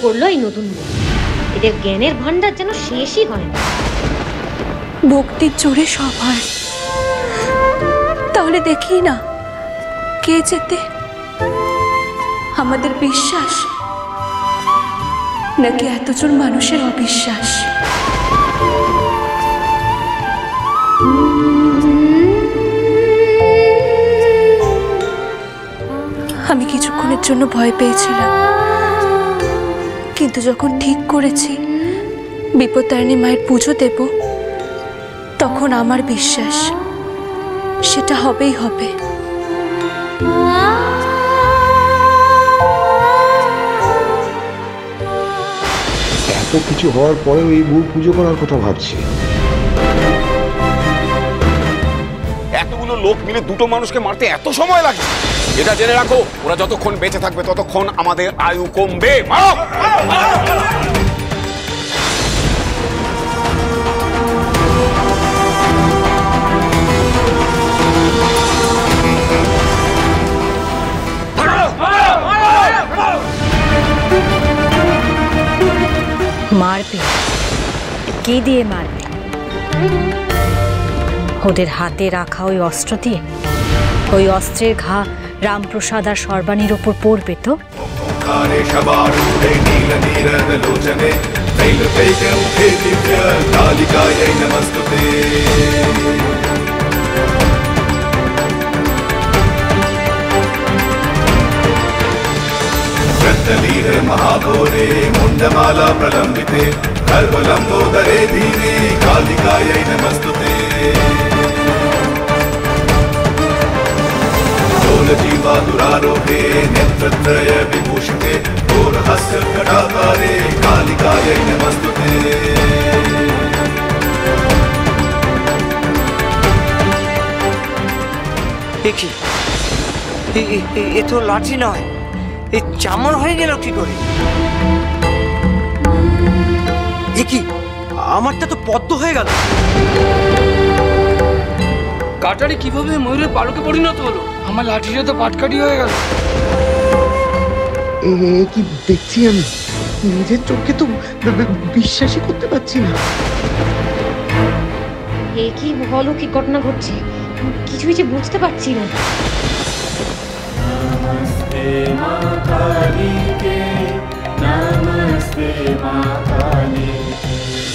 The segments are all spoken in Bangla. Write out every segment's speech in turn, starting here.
করলো এই নতুন বউ। এদের জ্ঞানের ভান্ডার যেন শেষই হয় না। ভক্তির জোরে সব হয়, তাহলে দেখি না কে যেতে, আমাদের বিশ্বাস নাকি এতজন মানুষের অবিশ্বাস? আমি কিছুক্ষণের জন্য ভয় পেয়েছিলাম, কিন্তু যখন ঠিক করেছি বিপত্তারিণী মায়ের পুজো দেব, তখন আমার বিশ্বাস সেটা হবেই হবে। এত কিছু হওয়ার পরেও এই বউ পুজো করার কথা ভাবছি। এতগুলো লোক মিলে দুটো মানুষকে মারতে এত সময় লাগে? এটা জেনে রাখো, ওরা যতক্ষণ বেঁচে থাকবে ততক্ষণ আমাদের আয়ু কমবে। মারবে? কি দিয়ে মারবে? ওদের হাতে রাখা ওই অস্ত্র দিয়ে? ওই অস্ত্রের ঘা রামপ্রসাদ আর সর্বাণীর ওপর পড়বে তো? महाघोरे मुंडमाला प्रलंबिते गर्भलंबोदरे धीरे कालिकायै नमस्तुते शूलजीवा दुरारोहे नेत्रत्रय विभूषिते घोरहस्य कटाकारे कालिकायै नमस्तुते। এ তো লাঠি নয়, এই চামর হয়ে গেল কি করে? এ কি, আমারটা তো পদ্ম হয়ে গেল। কাটারি কিভাবে ময়ূরের পালকে পরিণত হলো? আমার লাঠিটা তো পাটকাঠি হয়ে গেল। কি দেখছি আমি, নিজের চোখে তো বিশ্বাসই করতে পারছি না। এ কি বলো, কি ঘটনা ঘটছে? কিছুই যে বুঝতে পারছি না।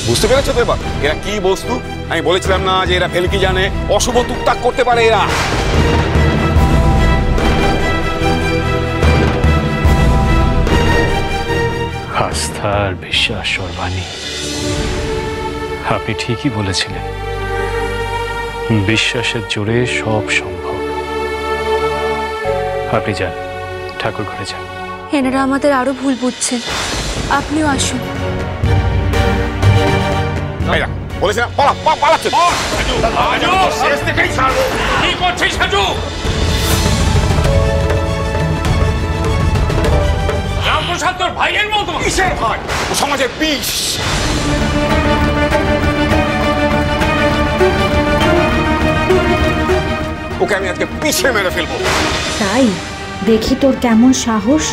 বুঝতে পেরেছো তো এবার এরা কি বস্তু? আমি বলেছিলাম না যে এরা ভেলকি জানে, অশুভ টুকটাক করতে পারে এরা। আস্থা আর বিশ্বাস সর্বাণী, আপনি ঠিকই বলেছিলেন, বিশ্বাসের জোরে সব সম্ভব। আপনি যান, ঠাকুর ঘরে যান। এনারা আমাদের আরো ভুল বুঝছেন, আপনিও আসুন। বলেছিলাম পালাচ্ছে। কি করছিস সাজু? রামপ্রসাদ তোর ভাইয়ের মতো। কিসের ভাই? ও সমাজের বিষ। ওকে আমি আজকে পিছে মেরে ফেলবো। তাই দেখি তোর কেমন সাহস।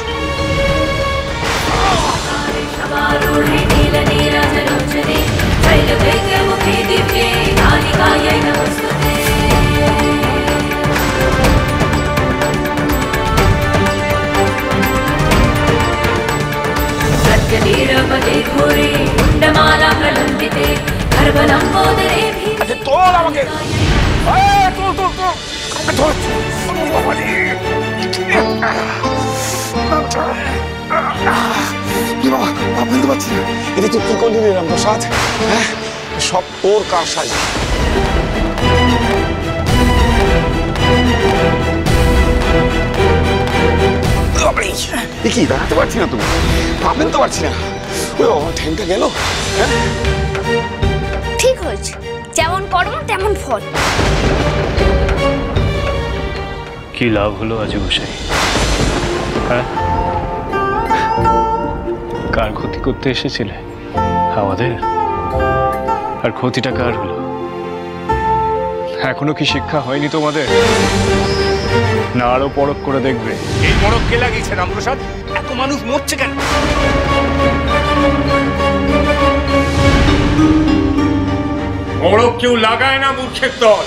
তোর আমাকে বলতে পারছি না। এটা তুই কি করলি রে রামপ্রসাদ? হ্যাঁ, সব তোর কারসাজি। কি দাঁড়াতে পারছি না, তুমি ভাবতে তো পারছি না। ওই ঠ্যাংটা গেল। ঠিক হয়েছে, যেমন কর্ম তেমন ফল। কি লাভ হলো আজু গোসাই? হ্যাঁ, কার ক্ষতি করতে এসেছিলে? আমাদের। আর ক্ষতিটা কার হলো? এখনো কি শিক্ষা হয়নি তোমাদের? না আরো পরখ করে দেখবে? এই মরক কে লাগিয়েছে রামপ্রসাদ? এত মানুষ মরছে কেন? মরক কেউ লাগায় না মূর্খের দল।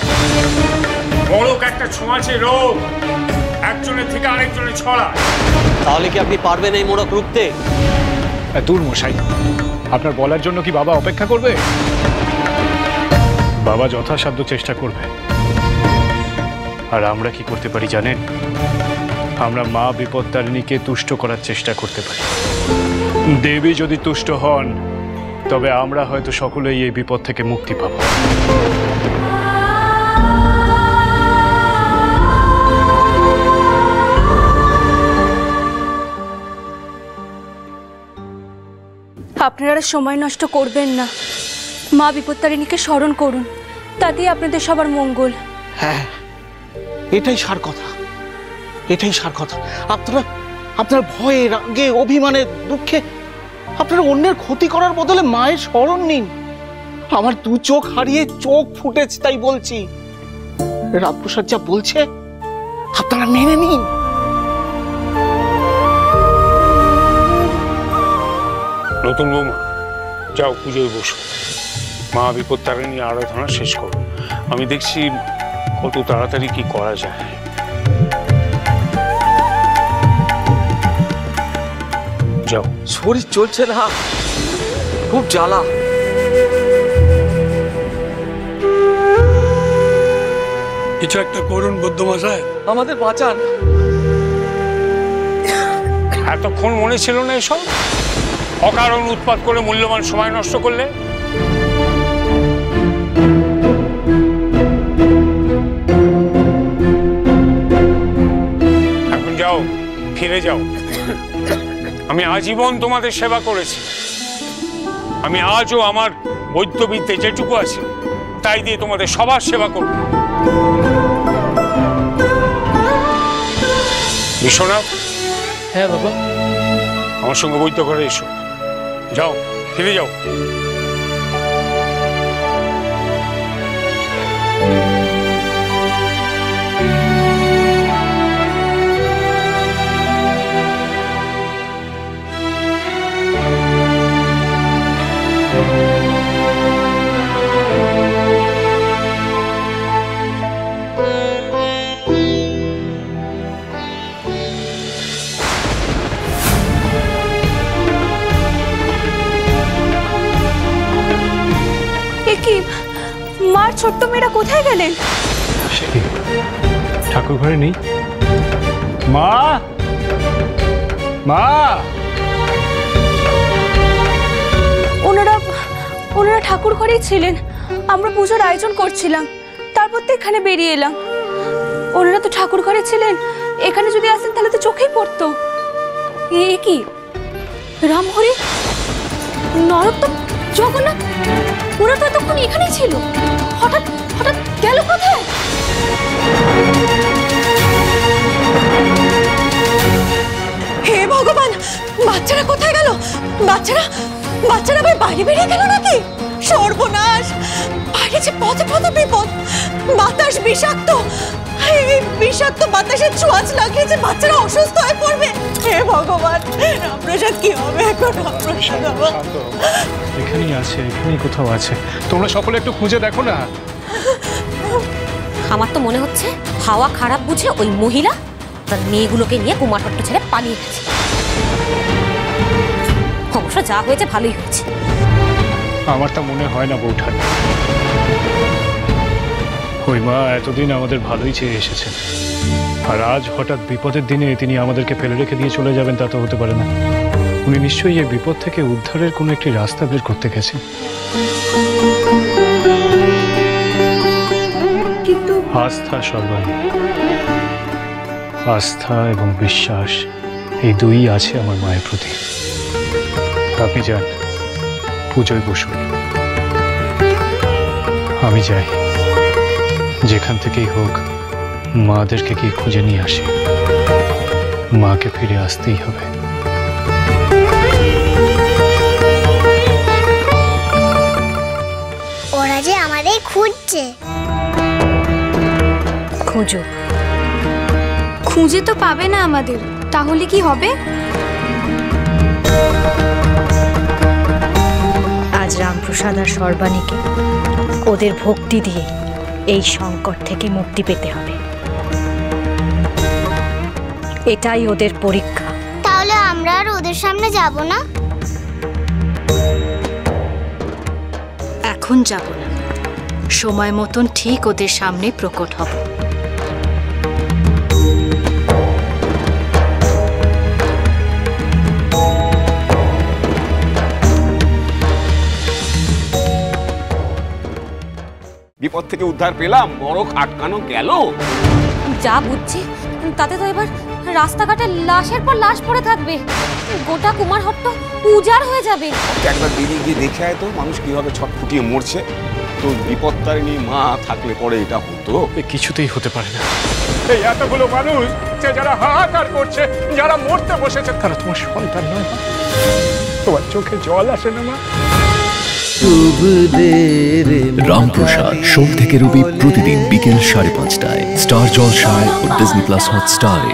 মরক একটা ছোঁয়াচে রোগ, একজনের থেকে আরেকজনে ছড়ায়। তাহলে কি আপনি পারবেন এই মোড়ক রুখতে? দূর মশাই, আপনার বলার জন্য কি বাবা অপেক্ষা করবে? বাবা যথাসাধ্য চেষ্টা করবে। আর আমরা কি করতে পারি জানেন? আমরা মা বিপত্তারিণীকে তুষ্ট করার চেষ্টা করতে পারি। দেবী যদি তুষ্ট হন তবে আমরা হয়তো সকলেই এই বিপদ থেকে মুক্তি পাব। আপনারা সময় নষ্ট করবেন না, মা বিপত্তারিণীকে স্মরণ করুন, তাতেই আপনাদের সবার মঙ্গল। হ্যাঁ, এটাই সার কথা, এটাই সার কথা। আপনার ভয়ে, রাগে, অভিমানে, দুঃখে আপনারা অন্যের ক্ষতি করার বদলে মায়ের স্মরণ নিন। আমার দু চোখ হারিয়ে চোখ ফুটেছে, তাই বলছি। রামপ্রসাদ যা বলছে আপনারা মেনে নিন। নতুন বৌমা, যাও পুজোয় বসো, মা বিপত্তারিণী আরাধনা শেষ করো। আমি দেখছি কত তাড়াতাড়ি কি করা যায়। যাও। শরীর চলছে না, খুব জ্বালা। কিছু একটা করুন বৌদ্ধমশাই, আমাদের বাঁচান। এতক্ষণ মনে ছিল না এসব? অকারণ উৎপাত করে মূল্যবান সময় নষ্ট করলে। এখন যাও, ফিরে যাও। আমি আজীবন তোমাদের সেবা করেছি। আমি আজও আমার বৈদ্যবিদ্যে যেটুকু আছে তাই দিয়ে তোমাদের সবার সেবা করব। বিশ্বনাথ। হ্যাঁ বাবা। আমার সঙ্গে বৈদ্য ঘরে এসো। যাও, ফিরে যাও। কি মার ছোট্ট মেয়েরা কোথায় গেলেন? ঠাকুর ঘরে নেই। মা, মা। ওনারা ঠাকুর ঘরেই ছিলেন, আমরা পুজোর আয়োজন করছিলাম, তারপর তো এখানে বেরিয়ে এলাম। ওনারা তো ঠাকুর ঘরে ছিলেন, এখানে যদি আসেন তাহলে তো চোখেই পড়তো। এ কি রামহরি, নরোত্তম, জগন্নাথ, ওরা তো এতক্ষণ এখানেই ছিল, হঠাৎ হঠাৎ গেল কোথায়? হে ভগবান, বাচ্চারা কোথায় গেল? বাচ্চারা আবার বাইরে বেরিয়ে গেল নাকি? সর্বনাশ, বাইরে যে পথে পথে বিপদ, বাতাস বিষাক্ত, এই বিষাক্ত বাতাসের ছোঁয়াচ লাগিয়েছে, বাচ্চারা অসুস্থ হয়ে পড়বে। হে ভগবান, রামপ্রসাদ কি হবে এখন? রামপ্রসাদ এখানেই আছে, এখানেই কোথাও আছে, তোমরা সকলে একটু খুঁজে দেখো না। আমার তো মনে হচ্ছে হাওয়া খারাপ বুঝে ওই মহিলা তার মেয়েগুলোকে নিয়ে কুমারপট্ট ছেড়ে পালিয়ে গেছে। অবশ্য যা হয়েছে ভালোই হয়েছে। আমার তা মনে হয় না বৌঠান। ওই মা এতদিন আমাদের ভালোই চেয়ে এসেছেন, আর আজ হঠাৎ বিপদের দিনে তিনি আমাদেরকে ফেলে রেখে দিয়ে চলে যাবেন তা তো হতে পারে না। উনি নিশ্চয়ই এই বিপদ থেকে উদ্ধারের কোনো একটি রাস্তা বের করতে গেছেন। কিন্তু আস্থা সর্বাণী, আস্থা এবং বিশ্বাস এই দুই আছে আমার মায়ের প্রতি। আপনি যান, পুজোয় বসুন, আমি যাই। যেখান থেকেই হোক মাদেরকে গিয়ে খুঁজে নিয়ে আসি। মাকে ফিরে আসতেই হবে। ওরা যে আমাদের খুঁজছে। খুঁজো, খুঁজে তো পাবে না আমাদের, তাহলে কি হবে? আজ রামপ্রসাদ আর সর্বাণীকে ওদের ভক্তি দিয়ে এই সংকট থেকে মুক্তি পেতে হবে। এটাই ওদের পরীক্ষা। তাহলে আমরা আর ওদের সামনে যাব না? এখন যাব না, সময় মতন ঠিক ওদের সামনে প্রকট হব। বিপদ থেকে উদ্ধার পেলাম, নরক আটকানো গেল। যা বুঝছি তাতে তো এবার রাস্তাঘাটে লাশের পর লাশ পড়ে থাকবে, গোটা কুমারহট্ট উজাড় হয়ে যাবে। একবার বেরিয়ে গিয়ে দেখে আয় তো মানুষ কিভাবে ছটফটিয়ে মরছে। তো বিপদতারিণী মা থাকলে পরে এটা হতো? কিছুতেই হতে পারে না। এই এতগুলো মানুষ যে যারা হাহাকার করছে, যারা মরতে বসেছে, তারা তোমার সন্তান নয়? তোমার চোখে জল আসে না মা? রামপ্রসাদ সোম থেকে রবি প্রতিদিন বিকেল 5:30টায় স্টার জলসায় ও ডিজনি প্লাস হটস্টারে।